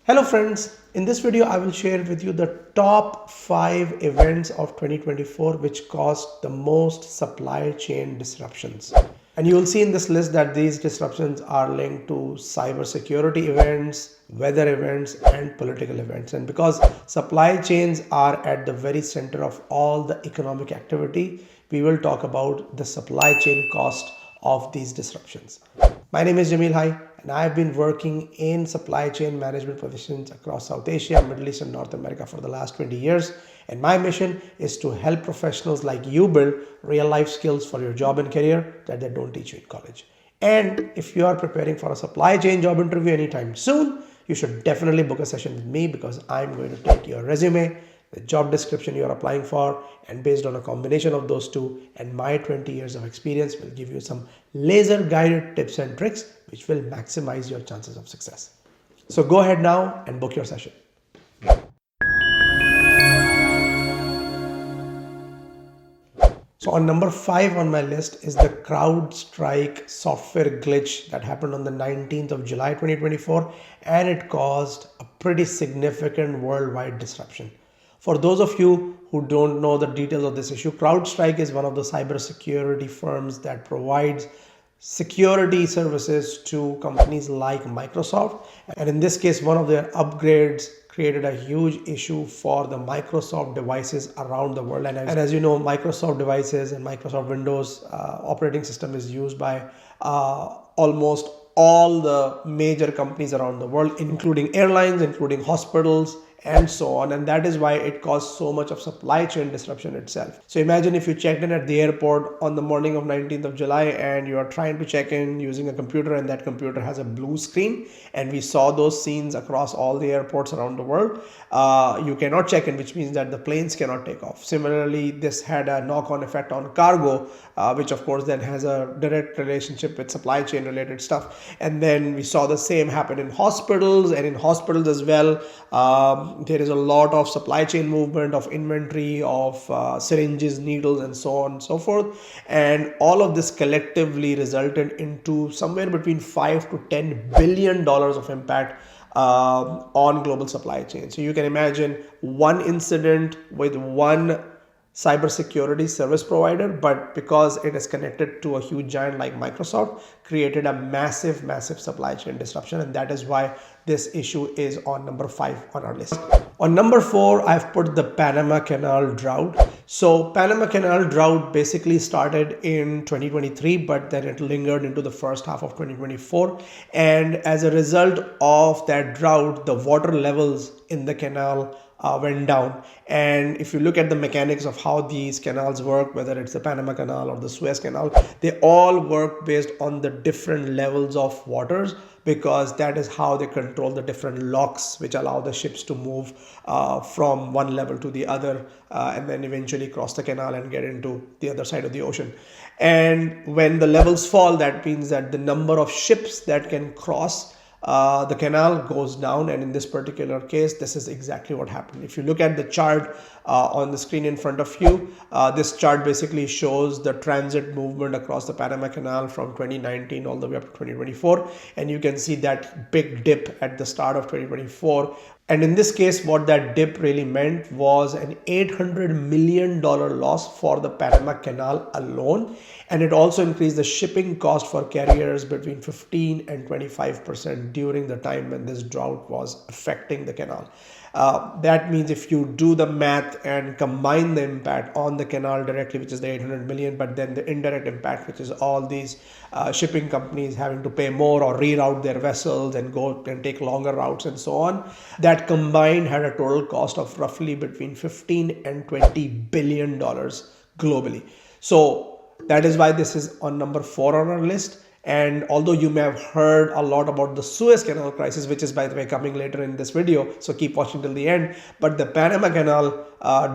Hello friends, in this video I will share with you the top 5 events of 2024 which caused the most supply chain disruptions. And you will see in this list that these disruptions are linked to cybersecurity events, weather events and political events. And because supply chains are at the very center of all the economic activity, we will talk about the supply chain cost of these disruptions. My name is Jamil Hai and I have been working in supply chain management positions across South Asia, Middle East and North America for the last 20 years. And my mission is to help professionals like you build real life skills for your job and career that they don't teach you in college. And if you are preparing for a supply chain job interview anytime soon, you should definitely book a session with me because I'm going to take your resume, the job description you're applying for, and based on a combination of those two and my 20 years of experience will give you some laser guided tips and tricks which will maximize your chances of success. So go ahead now and book your session. So on number 5 on my list is the Crowdstrike software glitch that happened on the 19th of July 2024, and it caused a pretty significant worldwide disruption. For those of you who don't know the details of this issue, Crowdstrike is one of the cybersecurity firms that provides security services to companies like Microsoft. And in this case, one of their upgrades created a huge issue for the Microsoft devices around the world. And as you know, Microsoft devices and Microsoft Windows operating system is used by almost all the major companies around the world, including airlines, including hospitals, and so on. And that is why it caused so much of supply chain disruption itself. So imagine if you checked in at the airport on the morning of 19th of July and you are trying to check in using a computer and that computer has a blue screen, and we saw those scenes across all the airports around the world. You cannot check in, which means that the planes cannot take off. Similarly, this had a knock-on effect on cargo, which of course then has a direct relationship with supply chain related stuff. And then we saw the same happen in hospitals, and in hospitals as well. There is a lot of supply chain movement of inventory of syringes, needles, and so on and so forth. And all of this collectively resulted into somewhere between $5 to $10 billion of impact on global supply chain. So you can imagine one incident with one cybersecurity service provider, but because it is connected to a huge giant like Microsoft, created a massive supply chain disruption. And that is why this issue is on number 5 on our list. On number 4, I've put the Panama Canal drought. So Panama Canal drought basically started in 2023, but then it lingered into the first half of 2024. And as a result of that drought, the water levels in the canal went down. And if you look at the mechanics of how these canals work, whether it's the Panama Canal or the Suez Canal, they all work based on the different levels of waters, because that is how they control the different locks which allow the ships to move from one level to the other and then eventually cross the canal and get into the other side of the ocean. And when the levels fall, that means that the number of ships that can cross the canal goes down. And in this particular case, this is exactly what happened. If you look at the chart on the screen in front of you, this chart basically shows the transit movement across the Panama Canal from 2019 all the way up to 2024. And you can see that big dip at the start of 2024. And in this case, what that dip really meant was an $800 million loss for the Panama Canal alone. And it also increased the shipping cost for carriers between 15 and 25% during the time when this drought was affecting the canal. That means if you do the math and combine the impact on the canal directly, which is the 800 million, but then the indirect impact, which is all these shipping companies having to pay more or reroute their vessels and go and take longer routes and so on, that combined had a total cost of roughly between 15 and $20 billion globally. So that is why this is on number 4 on our list. And although you may have heard a lot about the Suez Canal crisis, which is, by the way, coming later in this video, so keep watching till the end, but the Panama Canal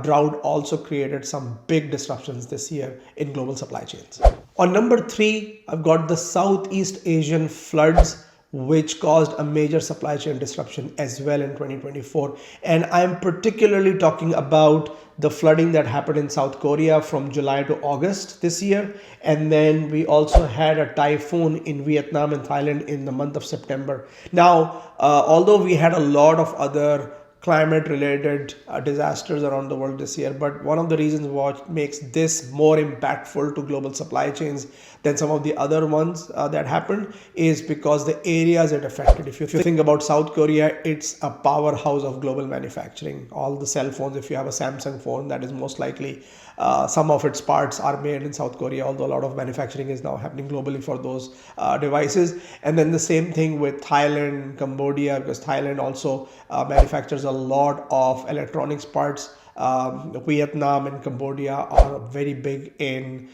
drought also created some big disruptions this year in global supply chains. On number 3, I've got the Southeast Asian floods, which caused a major supply chain disruption as well in 2024. And I'm particularly talking about the flooding that happened in South Korea from July to August this year. And then we also had a typhoon in Vietnam and Thailand in the month of September. Now, although we had a lot of other climate related disasters around the world this year, but one of the reasons what makes this more impactful to global supply chains than some of the other ones that happened is because the areas it affected. If you think about South Korea, it's a powerhouse of global manufacturing. All the cell phones, if you have a Samsung phone, that is most likely some of its parts are made in South Korea, although a lot of manufacturing is now happening globally for those devices. And then the same thing with Thailand, Cambodia, because Thailand also manufactures a lot of electronics parts. Vietnam and Cambodia are very big in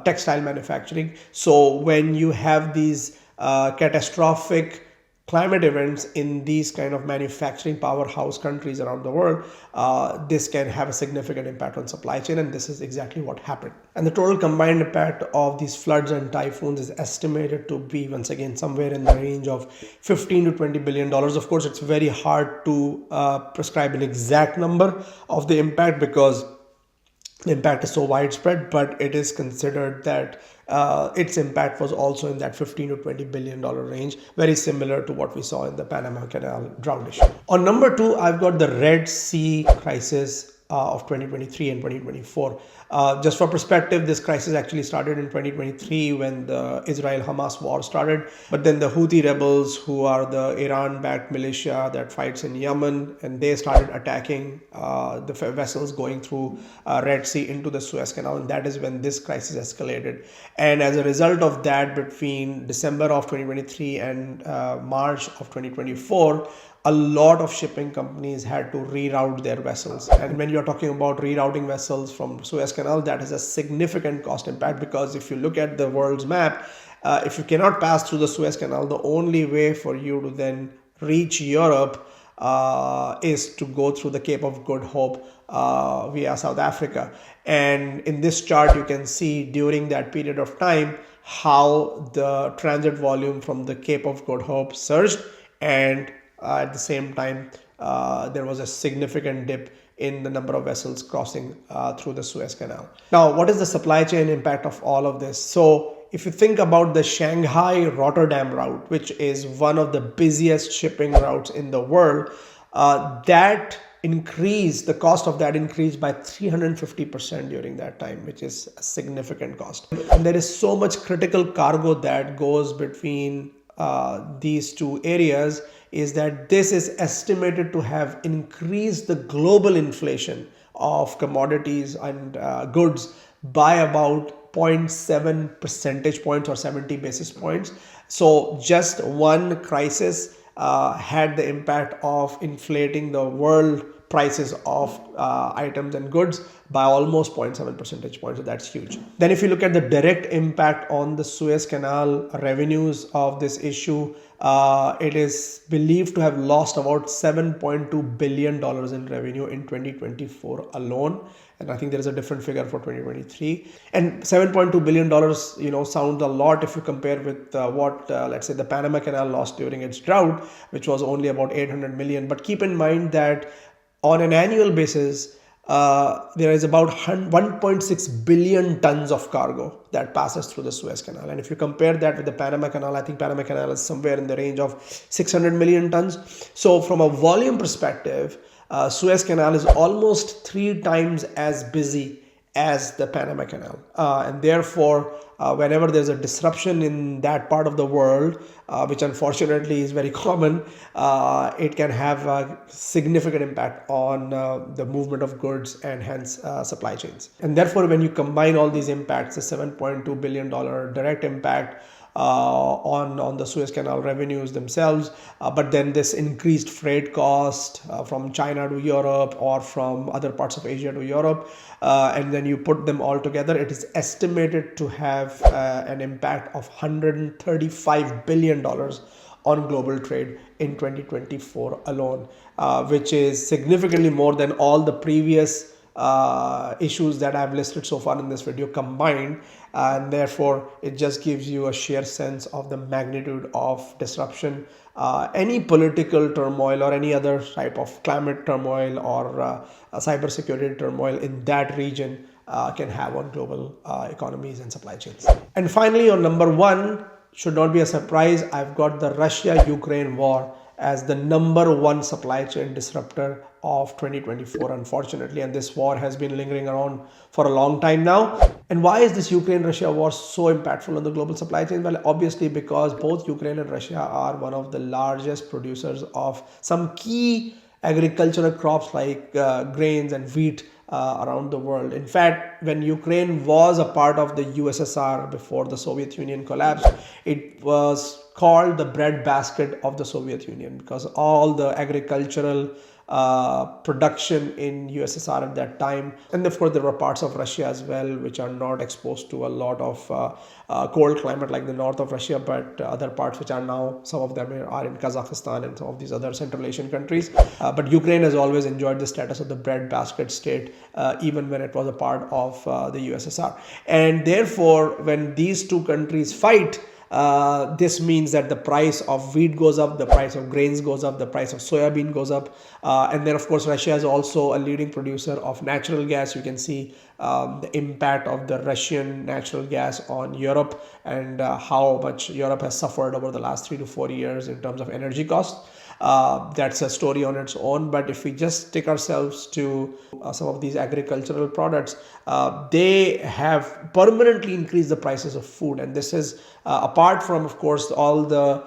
textile manufacturing. So when you have these catastrophic climate events in these kind of manufacturing powerhouse countries around the world, this can have a significant impact on supply chain, and this is exactly what happened. And the total combined impact of these floods and typhoons is estimated to be, once again, somewhere in the range of $15 to $20 billion. Of course, it's very hard to prescribe an exact number of the impact because the impact is so widespread, but it is considered that its impact was also in that $15 to $20 billion range, very similar to what we saw in the Panama Canal drought issue. On number 2, I've got the Red Sea crisis of 2023 and 2024. Just for perspective, this crisis actually started in 2023 when the Israel-Hamas war started. But then the Houthi rebels, who are the Iran-backed militia that fights in Yemen, and they started attacking the vessels going through Red Sea into the Suez Canal. And that is when this crisis escalated. And as a result of that, between December of 2023 and March of 2024, a lot of shipping companies had to reroute their vessels. And when you're talking about rerouting vessels from Suez Canal, that has a significant cost impact, because if you look at the world's map, if you cannot pass through the Suez Canal, the only way for you to then reach Europe is to go through the Cape of Good Hope via South Africa. And in this chart, you can see during that period of time how the transit volume from the Cape of Good Hope surged, and at the same time, there was a significant dip in the number of vessels crossing through the Suez Canal. Now, what is the supply chain impact of all of this? So if you think about the Shanghai-Rotterdam route, which is one of the busiest shipping routes in the world, the cost of that increased by 350% during that time, which is a significant cost. And there is so much critical cargo that goes between these two areas, is that this is estimated to have increased the global inflation of commodities and goods by about 0.7 percentage points or 70 basis points. So just one crisis had the impact of inflating the world prices of items and goods by almost 0.7 percentage points. So that's huge. Then if you look at the direct impact on the Suez Canal revenues of this issue, it is believed to have lost about $7.2 billion in revenue in 2024 alone. And I think there is a different figure for 2023. And $7.2 billion, sounds a lot if you compare with what, let's say, the Panama Canal lost during its drought, which was only about 800 million. But keep in mind that on an annual basis, there is about 1.6 billion tons of cargo that passes through the Suez Canal. And if you compare that with the Panama Canal, I think Panama Canal is somewhere in the range of 600 million tons. So from a volume perspective, Suez Canal is almost 3 times as busy as the Panama Canal. And therefore, whenever there's a disruption in that part of the world, which unfortunately is very common, it can have a significant impact on the movement of goods and hence supply chains. And therefore, when you combine all these impacts, the $7.2 billion direct impact on the Suez Canal revenues themselves, but then this increased freight cost from China to Europe or from other parts of Asia to Europe, and then you put them all together, it is estimated to have an impact of $135 billion on global trade in 2024 alone, which is significantly more than all the previous issues that I've listed so far in this video combined, and therefore it just gives you a sheer sense of the magnitude of disruption any political turmoil or any other type of climate turmoil or cybersecurity turmoil in that region can have on global economies and supply chains. And finally, on number one, should not be a surprise, I've got the Russia-Ukraine war as the number one supply chain disruptor of 2024, unfortunately. And this war has been lingering around for a long time now. And why is this Ukraine-Russia war so impactful on the global supply chain? Well, obviously because both Ukraine and Russia are one of the largest producers of some key agricultural crops like grains and wheat around the world. In fact, when Ukraine was a part of the USSR before the Soviet Union collapsed, it was called the breadbasket of the Soviet Union because all the agricultural production in USSR at that time, and of course there were parts of Russia as well which are not exposed to a lot of cold climate like the north of Russia, but other parts which are now, some of them are in Kazakhstan and some of these other Central Asian countries. But Ukraine has always enjoyed the status of the breadbasket state even when it was a part of the USSR. And therefore when these two countries fight, this means that the price of wheat goes up, the price of grains goes up, the price of soybean goes up. And then of course Russia is also a leading producer of natural gas. You can see the impact of the Russian natural gas on Europe and how much Europe has suffered over the last 3 to 4 years in terms of energy costs. That's a story on its own. But if we just stick ourselves to some of these agricultural products, they have permanently increased the prices of food. And this is apart from, of course, all the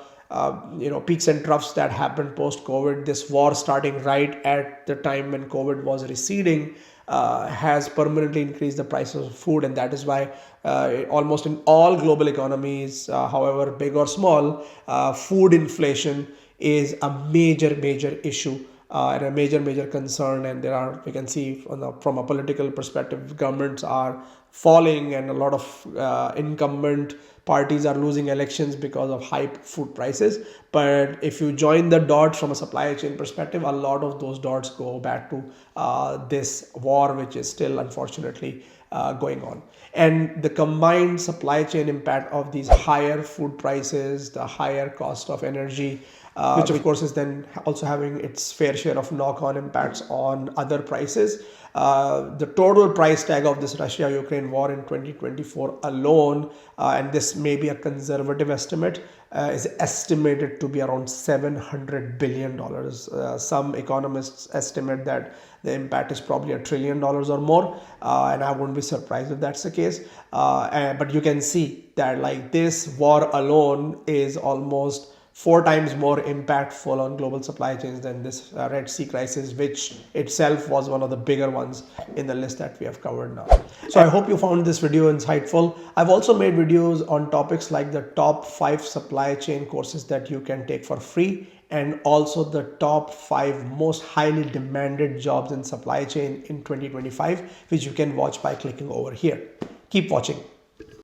peaks and troughs that happened post-COVID. This war starting right at the time when COVID was receding has permanently increased the prices of food. And that is why almost in all global economies, however big or small, food inflation is a major issue and a major concern. And there are, we can see from a political perspective, governments are falling and a lot of incumbent parties are losing elections because of high food prices. But if you join the dots from a supply chain perspective, a lot of those dots go back to this war, which is still unfortunately going on. And the combined supply chain impact of these higher food prices, the higher cost of energy, which of course is then also having its fair share of knock-on impacts on other prices. The total price tag of this Russia-Ukraine war in 2024 alone, and this may be a conservative estimate, is estimated to be around $700 billion. Some economists estimate that the impact is probably $1 trillion or more, and I wouldn't be surprised if that's the case. But you can see that like this war alone is almost 4 times more impactful on global supply chains than this Red Sea crisis, which itself was one of the bigger ones in the list that we have covered now. So I hope you found this video insightful. I've also made videos on topics like the top 5 supply chain courses that you can take for free, and also the top 5 most highly demanded jobs in supply chain in 2025, which you can watch by clicking over here. Keep watching.